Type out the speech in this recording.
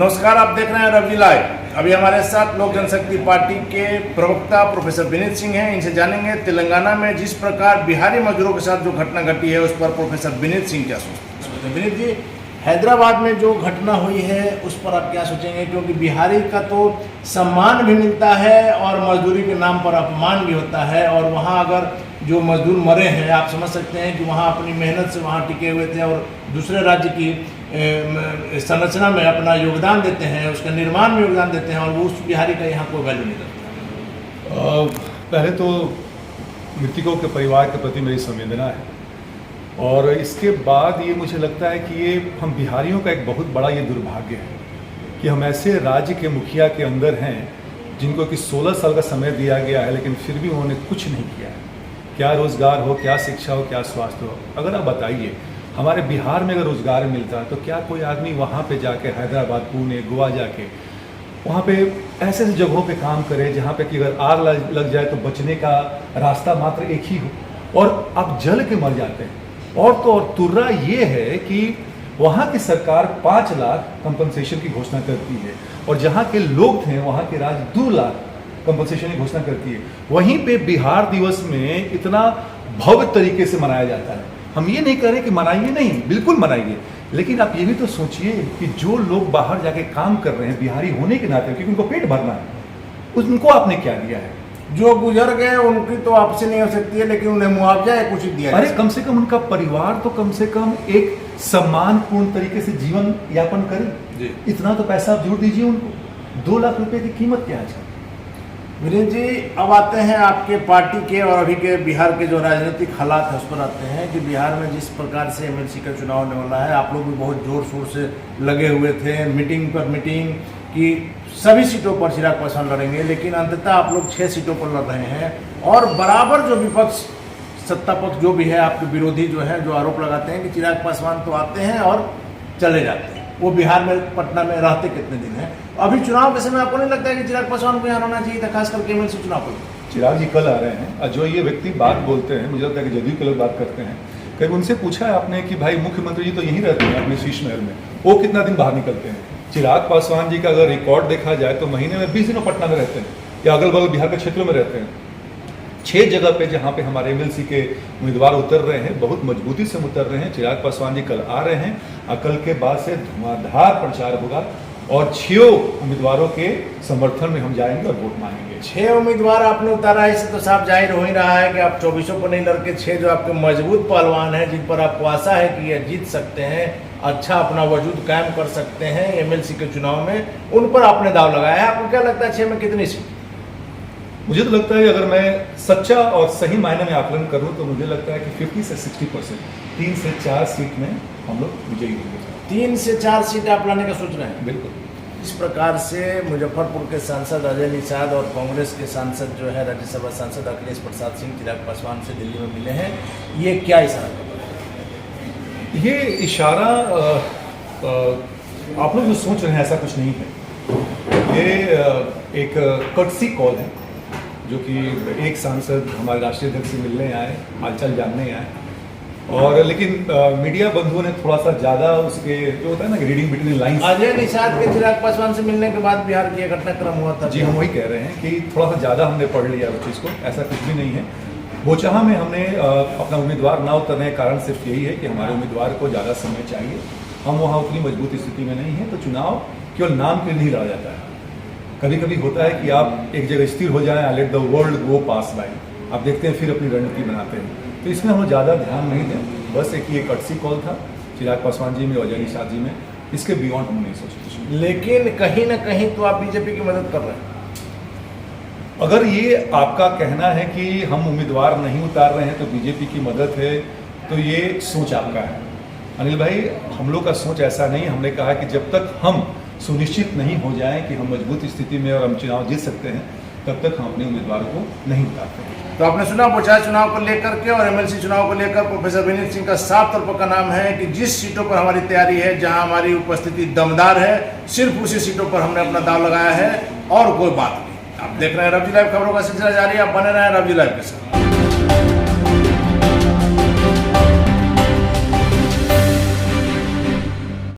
नमस्कार, आप देख रहे हैं रवजी लाइव। अभी हमारे साथ लोक जनशक्ति पार्टी के प्रवक्ता प्रोफेसर विनीत सिंह हैं। इनसे जानेंगे तेलंगाना में जिस प्रकार बिहारी मजदूरों के साथ जो घटना घटी है उस पर प्रोफेसर विनीत सिंह क्या सोचते हैं। विनीत जी, हैदराबाद में जो घटना हुई है उस पर आप क्या सोचेंगे, क्योंकि बिहारी का तो सम्मान भी मिलता है और मजदूरी के नाम पर अपमान भी होता है, और वहाँ अगर जो मजदूर मरे हैं आप समझ सकते हैं कि वहाँ अपनी मेहनत से वहाँ टिके हुए थे और दूसरे राज्य की संरचना में अपना योगदान देते हैं, उसके निर्माण में योगदान देते हैं, और वो उस बिहारी का यहाँ कोई वैल्यू नहीं करता। पहले तो मृतकों के परिवार के प्रति मेरी संवेदना है, और इसके बाद ये मुझे लगता है कि ये हम बिहारियों का एक बहुत बड़ा ये दुर्भाग्य है कि हम ऐसे राज्य के मुखिया के अंदर हैं जिनको कि 16 साल का समय दिया गया है, लेकिन फिर भी उन्होंने कुछ नहीं किया है। क्या रोज़गार हो, क्या शिक्षा हो, क्या स्वास्थ्य हो। अगर आप बताइए हमारे बिहार में अगर रोज़गार मिलता है तो क्या कोई आदमी वहाँ पे जाके हैदराबाद, पुणे, गोवा जाके वहाँ पे ऐसे ऐसे जगहों पे काम करे जहाँ पे कि अगर आग लग जाए तो बचने का रास्ता मात्र एक ही हो, और आप जल के मर जाते हैं। और तो और तुर्रा ये है कि वहाँ की सरकार 5 लाख कंपनसेशन की घोषणा करती है, और जहाँ के लोग थे वहाँ के राज्य 2 लाख कंपनसेशन की घोषणा करती है। वहीं पे बिहार दिवस में इतना भव्य तरीके से मनाया जाता है। हम ये नहीं कह रहे कि मनाइए नहीं, बिल्कुल मनाइए, लेकिन आप ये भी तो सोचिए कि जो लोग बाहर जाके काम कर रहे हैं बिहारी होने के नाते, क्योंकि उनको पेट भरना है, उनको आपने क्या दिया है? जो गुजर गए उनकी तो आपसे नहीं हो सकती है, लेकिन उन्हें मुआवजा या कुछ दिया। अरे कम से कम उनका परिवार तो कम से कम एक सम्मानपूर्ण तरीके से जीवन यापन करे। इतना तो पैसा आप जोड़ दीजिए उनको। 2 लाख रुपए की कीमत क्या है? विनीत जी, अब आते हैं आपके पार्टी के और अभी के बिहार के जो राजनीतिक हालात है उस पर आते हैं कि बिहार में जिस प्रकार से एमएलसी का चुनाव होने वाला है, आप लोग भी बहुत जोर शोर से लगे हुए थे, मीटिंग पर मीटिंग कि सभी सीटों पर चिराग पासवान लड़ेंगे, लेकिन अंततः आप लोग 6 सीटों पर लड़ रहे हैं, और बराबर जो विपक्ष सत्ता पक्ष जो भी है, आपके विरोधी जो है, जो आरोप लगाते हैं कि चिराग पासवान तो आते हैं और चले जाते हैं। वो बिहार में, पटना में रहते कितने दिन हैं? अभी चुनाव के समय आपको नहीं लगता है कि चिराग पासवान को यहाँ रहना चाहिए था, खास करके एमएलसी चुनाव पर? चिराग जी कल आ रहे हैं, और जो ये व्यक्ति बात बोलते हैं, मुझे लगता है कि जदयू के लोग बात करते हैं। कभी उनसे पूछा है आपने कि भाई मुख्यमंत्री जी तो यहीं रहते हैं अपने शीश महल में, वो कितना दिन बाहर निकलते हैं? चिराग पासवान जी का अगर रिकॉर्ड देखा जाए तो महीने में 20 दिनों पटना में रहते हैं, या अगल बगल बिहार के क्षेत्रों में रहते हैं। 6 जगह पे जहाँ पे हमारे एमएलसी के उम्मीदवार उतर रहे हैं, बहुत मजबूती से उतर रहे हैं। चिराग पासवान जी कल आ रहे हैं, और कल के बाद से धुआंधार प्रचार होगा, और 6 उम्मीदवारों के समर्थन में हम जाएंगे और वोट मांगेंगे। 6 उम्मीदवार आपने उतारा है, इससे तो साफ जाहिर हो ही रहा है कि आप 24 पर नहीं लड़के 6 जो आपके मजबूत पहलवान हैं, जिन पर आपको आशा है कि ये जीत सकते हैं, अच्छा अपना वजूद कायम कर सकते हैं एमएलसी के चुनाव में, उन पर आपने दाव लगाया है। आपको क्या लगता है 6 में कितनी सीट? मुझे तो लगता है अगर मैं सच्चा और सही मायने में आकलन करूं तो मुझे लगता है कि 50 से 60%, 3 से 4 सीट में हम लोग विजयी होंगे। 3 से 4 सीट आप लाने का सोच रहे हैं? बिल्कुल। इस प्रकार से मुजफ्फरपुर के सांसद अजय निषाद और कांग्रेस के सांसद जो है राज्यसभा सांसद अखिलेश प्रसाद सिंह चिराग पासवान से दिल्ली में मिले हैं, ये क्या इशारा करता है? ये इशारा आप लोग जो सोच रहे हैं ऐसा कुछ नहीं है। ये एक कर्टसी कॉल है जो कि एक सांसद हमारे राष्ट्रीय अध्यक्ष से मिलने आए, हालचाल जानने आए, और लेकिन मीडिया बंधुओं ने थोड़ा सा ज़्यादा उसके जो होता है ना कि reading between lines. Ajay Nishad के चिराग पासवान से मिलने के बाद बिहार की घटनाक्रम हुआ था। जी, हम वही कह रहे हैं कि थोड़ा सा ज़्यादा हमने पढ़ लिया उस चीज़ को, ऐसा कुछ भी नहीं है। बोचाहा में हमने अपना उम्मीदवार ना उतरने का कारण सिर्फ यही है कि हमारे उम्मीदवार को ज़्यादा समय चाहिए। हम वहाँ उतनी मजबूत स्थिति में नहीं है, तो चुनाव केवल नाम के लिए नहीं लड़ा जाता है। कभी कभी होता है कि आप एक जगह स्थिर हो जाएं, let the world go pass by, आप देखते हैं फिर अपनी रणनीति बनाते हैं। तो इसमें हम ज़्यादा ध्यान नहीं दें, बस एक ये कर्टसी कॉल था चिराग पासवान जी में और अजय निषाद जी में, इसके बियॉन्ड हम नहीं सोचते। लेकिन कहीं ना कहीं तो आप बीजेपी की मदद कर रहे हैं। अगर ये आपका कहना है कि हम उम्मीदवार नहीं उतार रहे हैं तो बीजेपी की मदद है, तो ये सोच आपका है अनिल भाई। हम लोग का सोच ऐसा नहीं। हमने कहा कि जब तक हम सुनिश्चित नहीं हो जाएं कि हम मजबूत स्थिति में और हम चुनाव जीत सकते हैं, तब तक हम अपने उम्मीदवार को नहीं उतारते हैं। तो आपने सुना बोचाहा चुनाव को लेकर के और एमएलसी चुनाव को लेकर प्रोफेसर विनीत सिंह का साफ तौर पर का नाम है कि जिस सीटों पर हमारी तैयारी है, जहां हमारी उपस्थिति दमदार है, सिर्फ उसी सीटों पर हमने अपना दाव लगाया है और कोई बात नहीं। आप देख रहे हैं रवजी लाइव, खबरों का सिलसिला जारी है, आप बने रहे हैं रवजी लाइव के साथ।